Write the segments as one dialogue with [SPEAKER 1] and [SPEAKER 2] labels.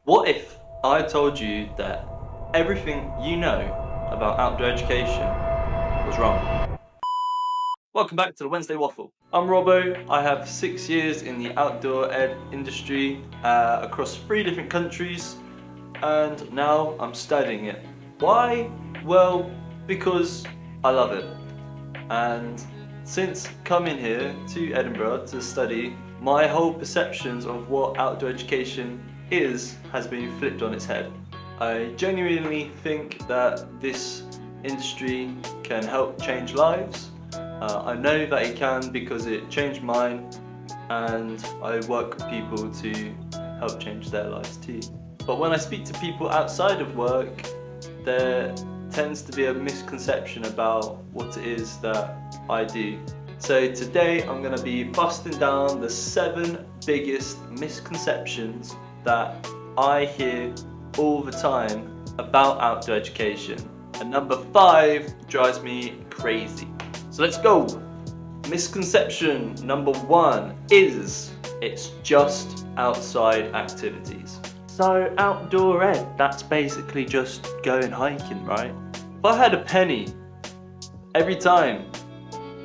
[SPEAKER 1] What if I told you that everything you know about outdoor education was wrong? Welcome back to the Wednesday Waffle. I'm Robbo. I have 6 years in the outdoor ed industry across 3 different countries, and now I'm studying it. Why? Well, because I love it. And since coming here to Edinburgh to study, my whole perceptions of what outdoor education has been flipped on its head. I genuinely think that this industry can help change lives. I know that it can because it changed mine, and I work with people to help change their lives too. But when I speak to people outside of work, there tends to be a misconception about what it is that I do. So today I'm going to be busting down the 7 biggest misconceptions that I hear all the time about outdoor education. And number 5 drives me crazy. So let's go! Misconception number 1 is it's just outside activities. So outdoor ed, that's basically just going hiking, right? If I had a penny every time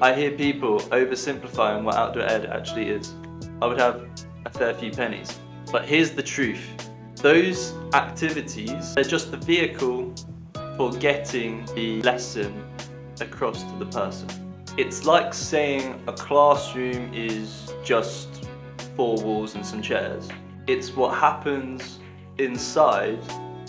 [SPEAKER 1] I hear people oversimplifying what outdoor ed actually is, I would have a fair few pennies. But here's the truth. Those activities, they're just the vehicle for getting the lesson across to the person. It's like saying a classroom is just 4 walls and some chairs. It's what happens inside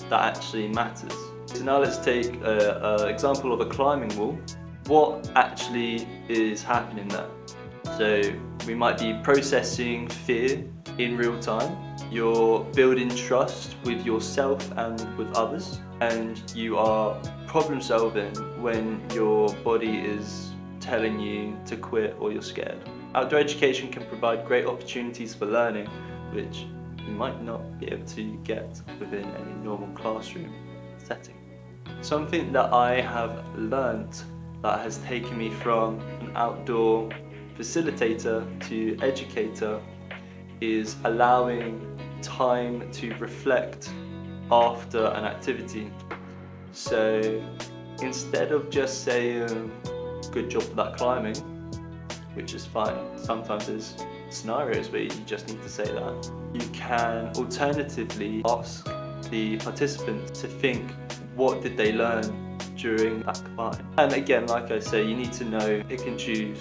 [SPEAKER 1] that actually matters. So now let's take an example of a climbing wall. What actually is happening there? So we might be processing fear in real time. You're building trust with yourself and with others, and you are problem solving when your body is telling you to quit or you're scared. Outdoor education can provide great opportunities for learning, which you might not be able to get within a normal classroom setting. Something that I have learnt that has taken me from an outdoor facilitator to educator is allowing time to reflect after an activity. So instead of just saying good job for that climbing, which is fine, sometimes there's scenarios where you just need to say that, you can alternatively ask the participants to think, what did they learn during that climb? And again, like I say, you need to know, pick and choose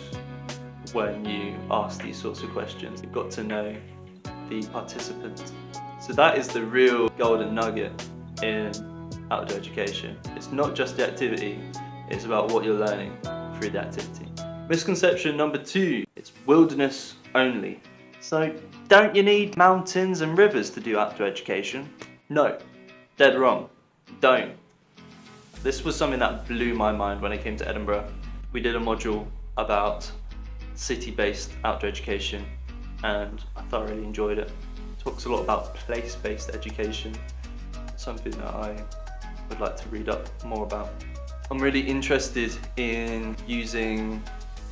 [SPEAKER 1] when you ask these sorts of questions. You've got to know the participant. So that is the real golden nugget in outdoor education. It's not just the activity, it's about what you're learning through the activity. Misconception number 2, it's wilderness only. So don't you need mountains and rivers to do outdoor education? No, dead wrong, don't. This was something that blew my mind when I came to Edinburgh. We did a module about city-based outdoor education, and I thoroughly enjoyed it. It talks a lot about place-based education, something that I would like to read up more about. I'm really interested in using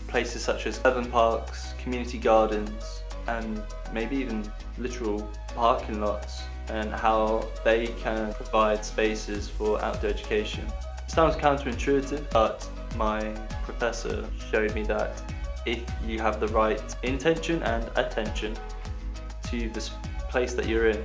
[SPEAKER 1] places such as urban parks, community gardens, and maybe even literal parking lots, and how they can provide spaces for outdoor education. It sounds counterintuitive, but my professor showed me that if you have the right intention and attention to this place that you're in,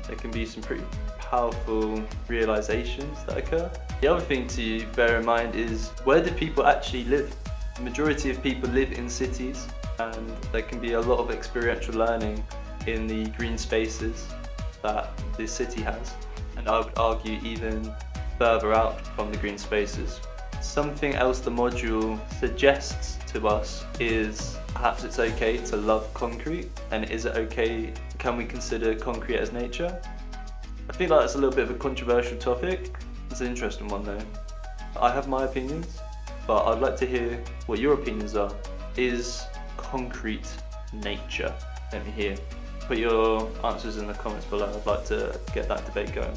[SPEAKER 1] there can be some pretty powerful realizations that occur. The other thing to bear in mind is, where do people actually live? The majority of people live in cities, and there can be a lot of experiential learning in the green spaces that this city has, and I would argue even further out from the green spaces. Something else the module suggests to us is perhaps it's okay to love concrete, and is it okay, can we consider concrete as nature? I think that's a little bit of a controversial topic. It's an interesting one though. I have my opinions, but I'd like to hear what your opinions are. Is concrete nature? Let me hear. Put your answers in the comments below. I'd like to get that debate going.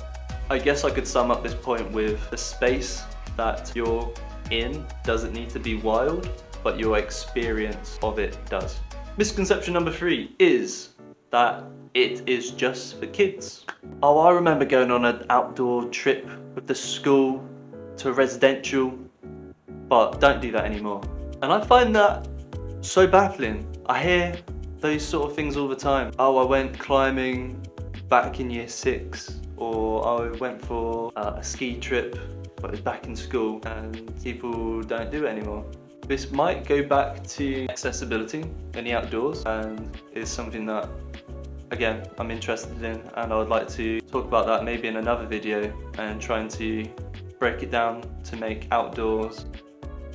[SPEAKER 1] I guess I could sum up this point with the space that you're in doesn't need to be wild, but your experience of it does. Misconception number 3 is that it is just for kids. Oh, I remember going on an outdoor trip with the school to a residential, but don't do that anymore. And I find that so baffling. I hear those sort of things all the time. Oh, I went climbing back in year 6, or I went for a ski trip, but it was back in school, and people don't do it anymore. This might go back to accessibility in the outdoors, and is something that, again, I'm interested in, and I would like to talk about that maybe in another video, and trying to break it down to make outdoors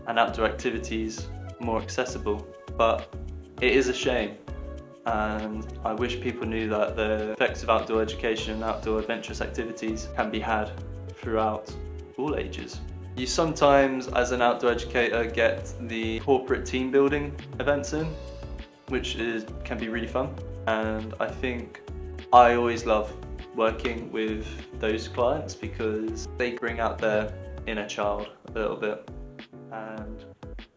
[SPEAKER 1] and outdoor activities more accessible. But it is a shame, and I wish people knew that the effects of outdoor education and outdoor adventurous activities can be had throughout all ages. You sometimes, as an outdoor educator, get the corporate team building events in, which can be really fun. And I think I always love working with those clients because they bring out their inner child a little bit, and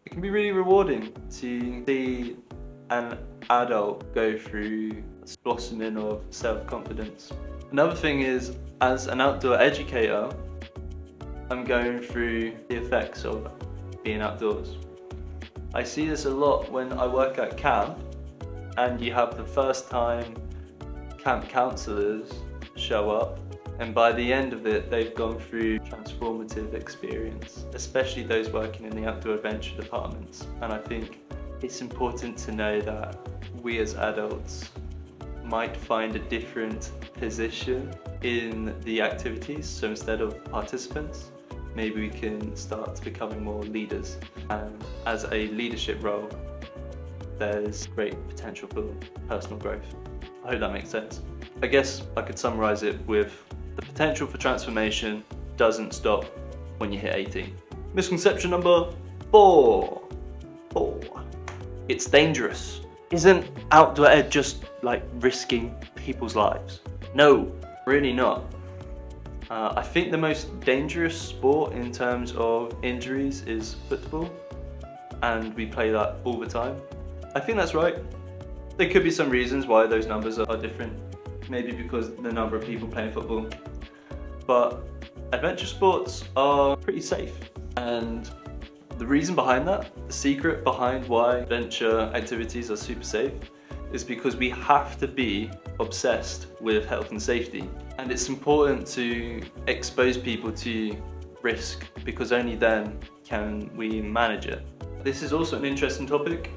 [SPEAKER 1] it can be really rewarding to see an adult go through a blossoming of self-confidence. Another thing is, as an outdoor educator, I'm going through the effects of being outdoors. I see this a lot when I work at camp, and you have the first time camp counsellors show up, and by the end of it they've gone through transformative experience, especially those working in the outdoor adventure departments. And I think it's important to know that we as adults might find a different position in the activities. So instead of participants, maybe we can start becoming more leaders, and as a leadership role there's great potential for personal growth. I hope that makes sense. I guess I could summarise it with the potential for transformation doesn't stop when you hit 18. Misconception number 4. It's dangerous. Isn't outdoor ed just like risking people's lives? No, really not. I think the most dangerous sport in terms of injuries is football, and we play that all the time. I think that's right. There could be some reasons why those numbers are different. Maybe because the number of people playing football. But adventure sports are pretty safe. And the reason behind that, the secret behind why adventure activities are super safe, is because we have to be obsessed with health and safety. And it's important to expose people to risk, because only then can we manage it. This is also an interesting topic,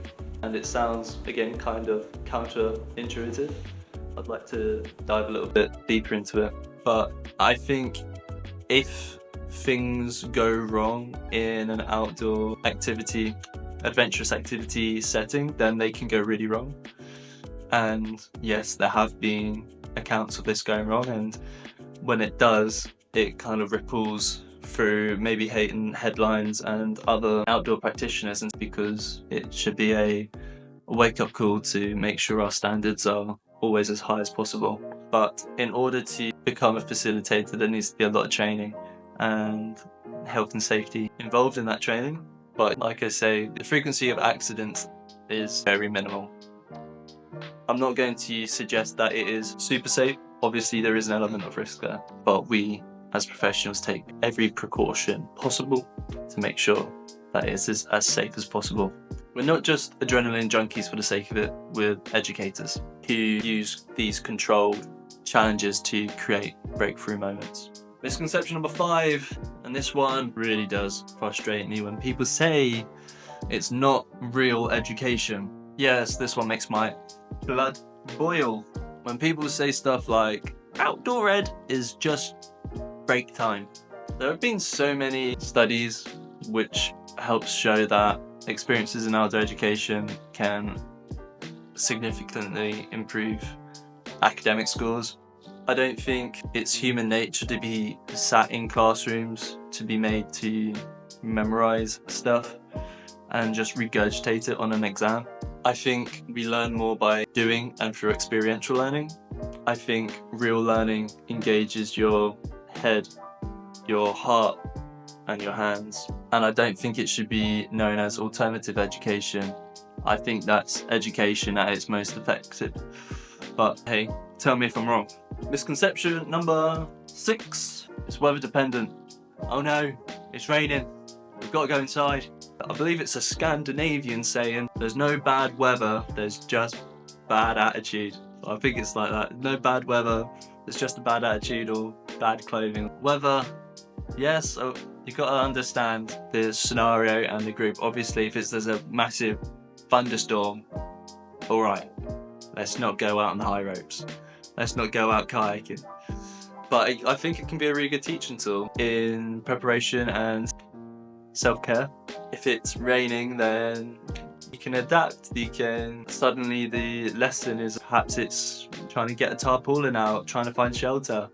[SPEAKER 1] and it sounds, again, kind of counterintuitive. I'd like to dive a little bit deeper into it. But I think if things go wrong in an outdoor activity, adventurous activity setting, then they can go really wrong. And yes, there have been accounts of this going wrong, and when it does, it kind of ripples through maybe hating headlines and other outdoor practitioners, and because it should be a wake-up call to make sure our standards are always as high as possible. But in order to become a facilitator, there needs to be a lot of training and health and safety involved in that training. But like I say, the frequency of accidents is very minimal. I'm not going to suggest that it is super safe. Obviously there is an element of risk there, but we as professionals take every precaution possible to make sure that it is as safe as possible. We're not just adrenaline junkies for the sake of it, we're educators who use these controlled challenges to create breakthrough moments. Misconception number 5, and this one really does frustrate me when people say it's not real education. Yes, this one makes my blood boil. When people say stuff like, outdoor ed is just break time. There have been so many studies which helps show that experiences in outdoor education can significantly improve academic scores. I don't think it's human nature to be sat in classrooms to be made to memorize stuff and just regurgitate it on an exam. I think we learn more by doing and through experiential learning. I think real learning engages your head, your heart, and your hands. And I don't think it should be known as alternative education. I think that's education at its most effective. but hey, tell me if I'm wrong. Misconception number 6, it's weather dependent. Oh no, it's raining, we've got to go inside. I believe it's a Scandinavian saying, there's no bad weather, there's just bad attitude. I think it's like that, no bad weather, there's just a bad attitude or bad clothing. Weather, yes, you got to understand the scenario and the group. Obviously, if there's a massive thunderstorm, all right, let's not go out on the high ropes. Let's not go out kayaking. But I think it can be a really good teaching tool in preparation and self-care. If it's raining, then you can adapt. Suddenly the lesson is perhaps it's trying to get a tarpaulin out, trying to find shelter.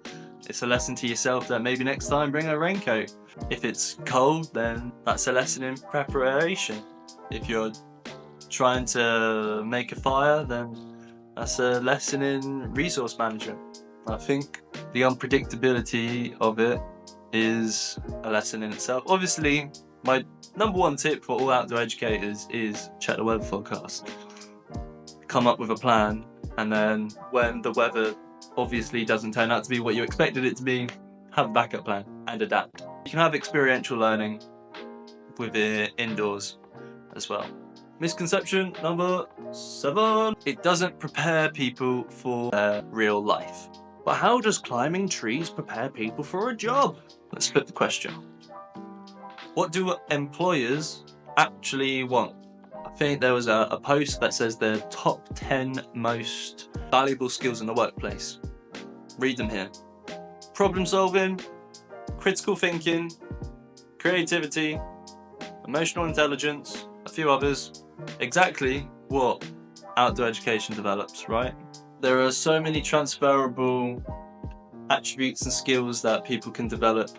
[SPEAKER 1] It's a lesson to yourself that maybe next time bring a raincoat. If it's cold, then that's a lesson in preparation. If you're trying to make a fire, then that's a lesson in resource management. I think the unpredictability of it is a lesson in itself. Obviously, my number 1 tip for all outdoor educators is check the weather forecast. Come up with a plan, and then when the weather obviously doesn't turn out to be what you expected it to be, have a backup plan and adapt. You can have experiential learning with it indoors as well. Misconception number 7, it doesn't prepare people for their real life. But how does climbing trees prepare people for a job? Let's flip the question. What do employers actually want? I think there was a post that says the top 10 most valuable skills in the workplace. Read them here. Problem solving, critical thinking, creativity, emotional intelligence, a few others. Exactly what outdoor education develops, right? There are so many transferable attributes and skills that people can develop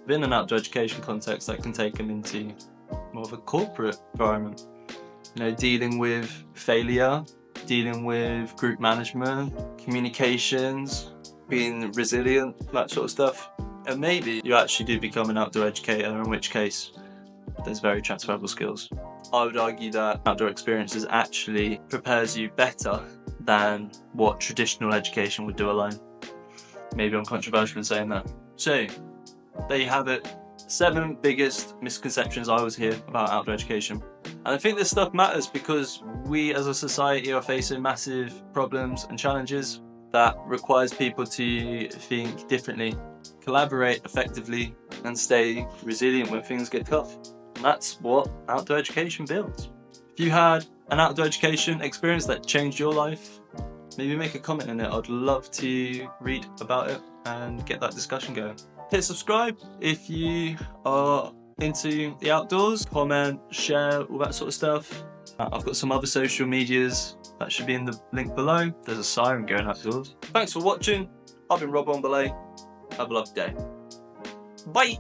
[SPEAKER 1] within an outdoor education context that can take them into more of a corporate environment. You know, dealing with failure, dealing with group management, communications, being resilient, that sort of stuff. And maybe you actually do become an outdoor educator, in which case there's very transferable skills. I would argue that outdoor experiences actually prepares you better than what traditional education would do alone. Maybe I'm controversial in saying that. So, there you have it. 7 biggest misconceptions I always hear about outdoor education. And I think this stuff matters because we as a society are facing massive problems and challenges that requires people to think differently, collaborate effectively, and stay resilient when things get tough. And that's what outdoor education builds. If you had an outdoor education experience that changed your life, maybe make a comment in it. I'd love to read about it and get that discussion going. Hit subscribe if you are into the outdoors, comment, share, all that sort of stuff. I've got some other social medias that should be in the link below. There's a siren going outdoors. Thanks for watching. I've been Robbo on Belay. Have a lovely day. Bye!